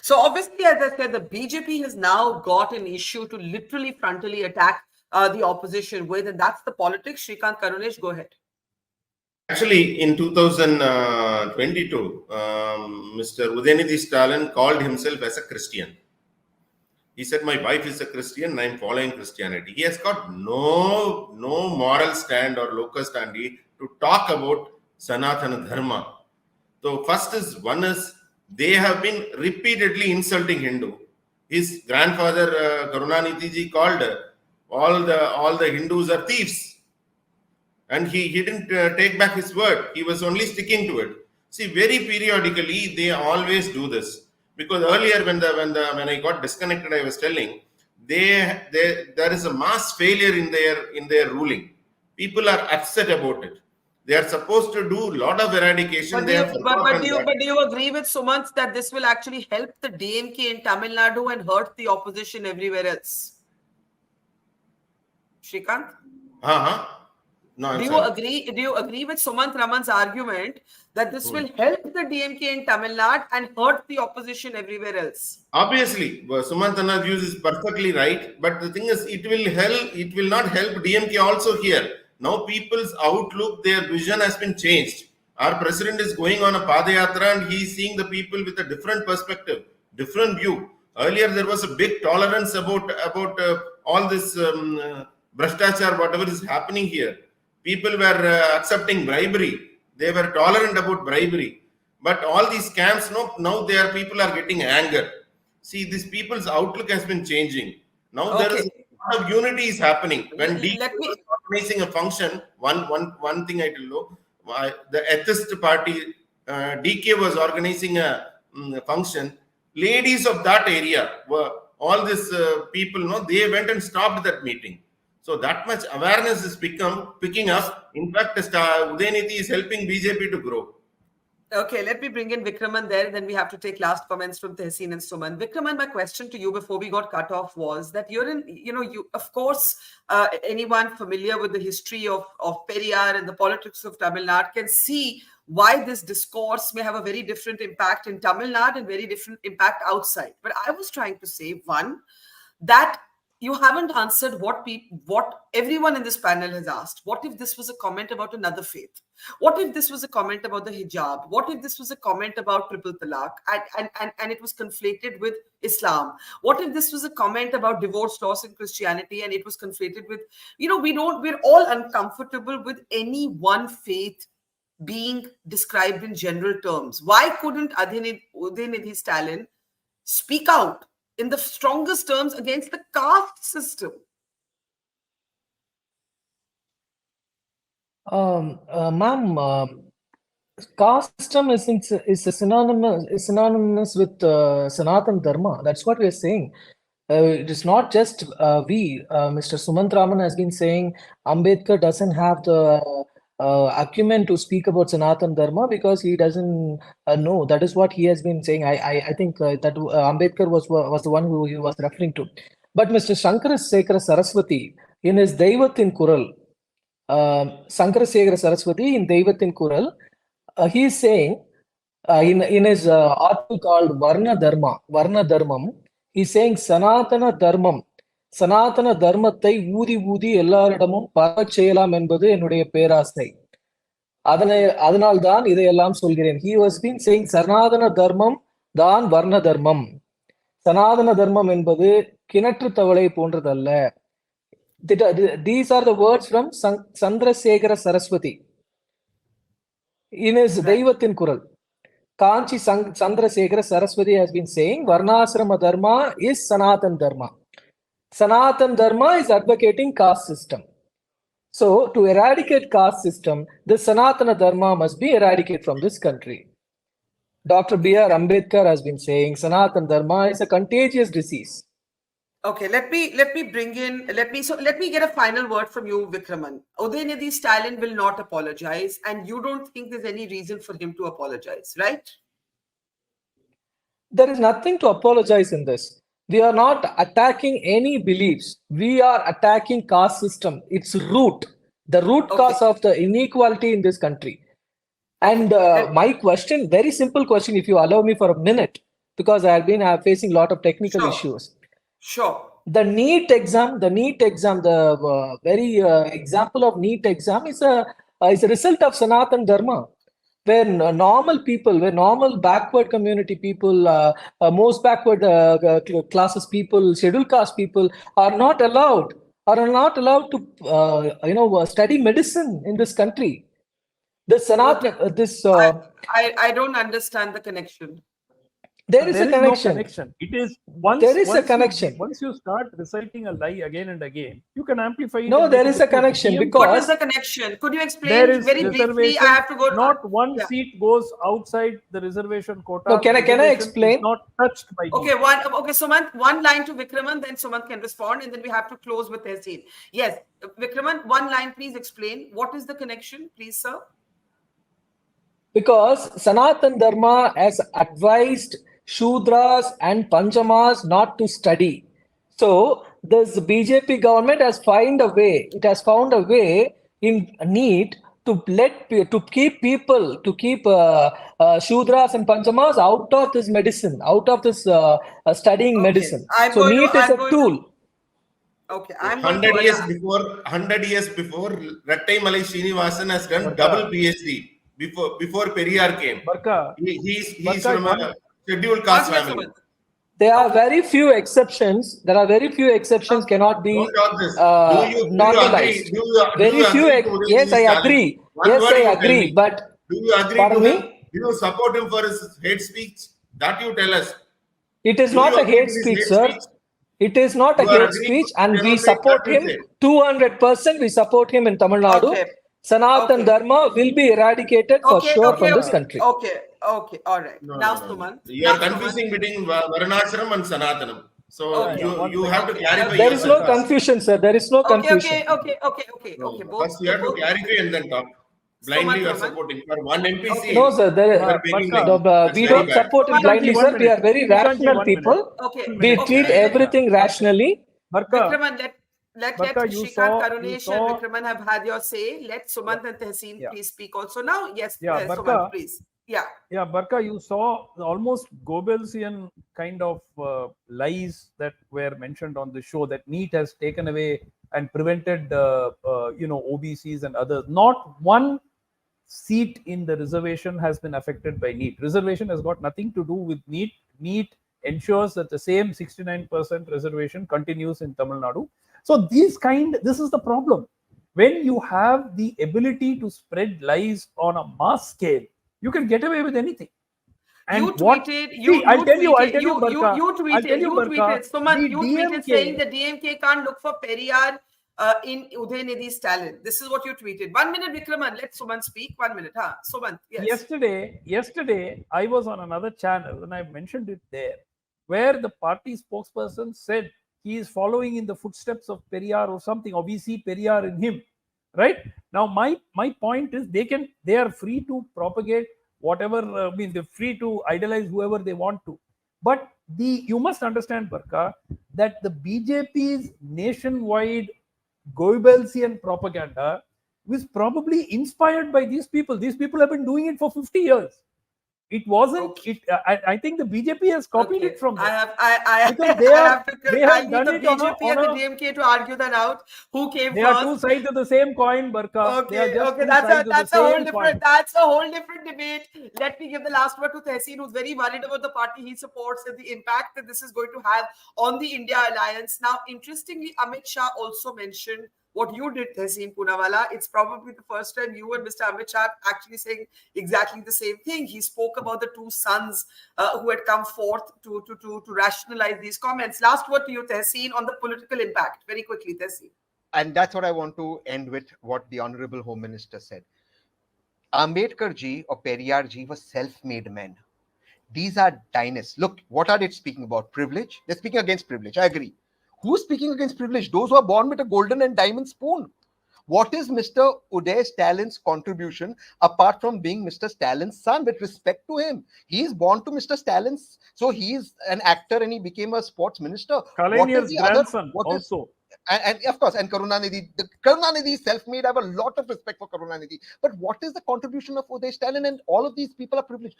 So obviously, as I said, the BJP has now got an issue to literally frontally attack the opposition with, and that's the politics. Shrikant Karunesh, go ahead. Actually, in 2022, Mr. Udhayanidhi Stalin called himself as a Christian. He said, my wife is a Christian and I am following Christianity. He has got no moral stand or locus standi to talk about Sanatan Dharma. So first is, one is, they have been repeatedly insulting Hindu. His grandfather Karunanidhi ji called all the Hindus are thieves. And he didn't take back his word. He was only sticking to it. See, very periodically, they always do this. Because earlier, when I got disconnected, I was telling, there is a mass failure in their ruling. People are upset about it. They are supposed to do a lot of eradication. But do you agree with Sumant that this will actually help the DMK in Tamil Nadu and hurt the opposition everywhere else? Shrikant? No, do you agree with Sumant Raman's argument that this will help the DMK in Tamil Nadu and hurt the opposition everywhere else? Obviously, Sumant Raman's views is perfectly right, but the thing is, it will not help DMK also here. Now people's outlook, their vision has been changed. Our president is going on a Padayatra and he is seeing the people with a different perspective, different view. Earlier there was a big tolerance about all this Bhashtachar, whatever is happening here. People were accepting bribery. They were tolerant about bribery. But all these scams, now people are getting anger. See, these people's outlook has been changing. Now there is a lot of unity is happening. When DK was organizing a function, one thing I tell you, the atheist party, DK was organizing a function. Ladies of that area, were all these people, they went and stopped that meeting. So that much awareness is picking up. In fact, Udhayanidhi is helping BJP to grow. Okay, let me bring in Vikraman there. Then we have to take last comments from Tehseen and Suman. Vikraman, my question to you before we got cut off was that you of course, anyone familiar with the history of Periyar and the politics of Tamil Nadu can see why this discourse may have a very different impact in Tamil Nadu and very different impact outside. But I was trying to say, one, that you haven't answered what everyone in this panel has asked. What if this was a comment about another faith? What if this was a comment about the hijab? What if this was a comment about triple talaq and it was conflated with Islam? What if this was a comment about divorce laws in Christianity and it was conflated with, we're all uncomfortable with any one faith being described in general terms. Why couldn't Udhayanidhi Stalin speak out in the strongest terms against the caste system? Ma'am, caste system is synonymous with Sanatan Dharma. That's what we are saying. It is not just Mr. Sumant Raman has been saying Ambedkar doesn't have the acumen to speak about Sanatan Dharma because he doesn't know. That is what he has been saying. I think that Ambedkar was the one who he was referring to. But Mr. Shankarasekara Saraswati, in his Deivathin Kural, Shankarasekara Saraswati in Deivathin Kural, he is saying in his article called Varna Dharmam, he is saying Sanatana Dharmam, சனாதன தர்மத்தை ஊதி ஊதி எல்லாரிடமும் பரவச் செய்யலாம் என்பது என்னுடைய பேராசை. அதனால்தான் இதையெல்லாம் சொல்கிறேன். He was been saying சனாதன தர்மம் தான் வர்ண தர்மம். சனாதன தர்மம் என்பது கிணற்று தவளை போன்றதல்ல. These are the words from Chandrasekhara Saraswati in his Deivathin Kural. Kanchi Chandrasekhara Saraswati has been saying Varnasrama Dharma is Sanatan Dharma. Sanatan Dharma is advocating caste system. So, to eradicate caste system, the Sanatana Dharma must be eradicated from this country. Dr. B.R. Ambedkar has been saying Sanatan Dharma is a contagious disease. Okay, let me get a final word from you, Vikraman. Udhayanidhi Stalin will not apologize, and you don't think there's any reason for him to apologize, right? There is nothing to apologize in this. We are not attacking any beliefs. We are attacking caste system. Its root, the root cause of the inequality in this country. And my question, very simple question, if you allow me for a minute. because I have been facing a lot of technical Sure. issues. Sure. The NEET exam, the very example of NEET exam is a result of Sanatan Dharma, where normal people, where normal backward community people, most backward classes people, scheduled caste people are not allowed to study medicine in this country. This Sanatan, I don't understand the connection. there is a connection. No connection. It is once a connection. Once you start reciting a lie again and again, you can amplify it. No, and there make is it a connection DM because What is the connection? Could you explain there is very briefly? reservation. I have to go. Not one Yeah. seat goes outside the reservation quota. No, can I Reservation explain? is not touched by Okay, Sumant, one line to Vikraman, then Sumant can respond, and then we have to close with Tehseen. Yes, Vikraman, one line, please explain. What is the connection, please, sir? because Sanatan Dharma has advised Shudras and Panchamas not to study. So this BJP government has found a way. It has found a way in NEET to keep Shudras and Panchamas out of this medicine, out of this studying medicine. So NEET is a tool. Okay, I'm going 100 to years before, Rattai Malai Srinivasan has done double PhD before Periyar came. Barka. He's Barka, from a scheduled caste family. There are very few exceptions. Cannot be Don't talk this. normalized. Very few. Yes, I agree. Yes, I agree. But do you agree pardon to me? him? Do you support him for his hate speech? That you tell us. It is Do not you a agree hate with his speech, hate sir. speech? It is not a You are hate agreeing speech, and to we genocide, support that you him say. 200%. We support him in Tamil Nadu. Okay. Sanatan Okay. Dharma will be eradicated for sure from this country. Okay, all right. No, Now, no, no. Sumant. You are confusing between Varanashram and Sanatanam. So you have to clarify There is no yourself first. confusion, sir. There is no confusion. Okay. No, Both, first you have to clarify and then talk. Blindly you are supporting for one MP seat. No, sir. We don't support it blindly, sir. We are very rational people. We treat everything rationally. Vikraman, let you Shrikant, saw- Karunesh, and Vikraman have had your say. Let Sumant and Tehseen please speak also now. Yes, Sumant, please. Yeah, Barka, you saw almost Goebbelsian kind of lies that were mentioned on the show, that NEET has taken away and prevented, OBCs and others. Not one seat in the reservation has been affected by NEET. Reservation has got nothing to do with NEET. NEET ensures that the same 69% reservation continues in Tamil Nadu. So this is the problem. When you have the ability to spread lies on a mass scale, you can get away with anything. And you tweeted, Sumant, you tweeted saying the DMK can't look for Periyar in Udhayanidhi Stalin. This is what you tweeted. 1 minute, Vikraman. Let Sumant speak. 1 minute. Sumant, yes. Yesterday, I was on another channel and I mentioned it there, where the party spokesperson said he is following in the footsteps of Periyar or something, or we see Periyar in him. Right now, my point is they are free to propagate whatever. They're free to idolize whoever they want to. But you must understand, Barka, that the BJP's nationwide Goebbelsian propaganda was probably inspired by these people. These people have been doing it for 50 years. It wasn't. Okay. I think the BJP has copied it from them. I have they to have need done the it BJP on and the DMK to argue that out. Who came They first? are two sides of the same coin, Barka. Okay, that's a whole different debate. Let me give the last word to Tehseen, who's very worried about the party he supports and the impact that this is going to have on the India alliance. Now, interestingly, Amit Shah also mentioned what you did, Tehseen Poonawalla. It's probably the first time you and Mr. Amit Shah actually saying exactly the same thing. He spoke about the two sons who had come forth to rationalize these comments. Last word to you, Tehseen, on the political impact. Very quickly, Tehseen. And that's what I want to end with, what the Honorable Home Minister said. Ambedkar ji or Periyar ji were self-made men. These are dynasts. Look, what are they speaking about? Privilege? They're speaking against privilege. I agree. Who's speaking against privilege? Those who are born with a golden and diamond spoon. What is Mr. Udhayanidhi Stalin's contribution apart from being Mr. Stalin's son? With respect to him, he is born to Mr. Stalin's, so he is an actor and he became a sports minister. Kalenjar's grandson also. And of course, and Karunanidhi, Karunanidhi is self-made. I have a lot of respect for Karunanidhi. But what is the contribution of Udhayanidhi Stalin? And all of these people are privileged.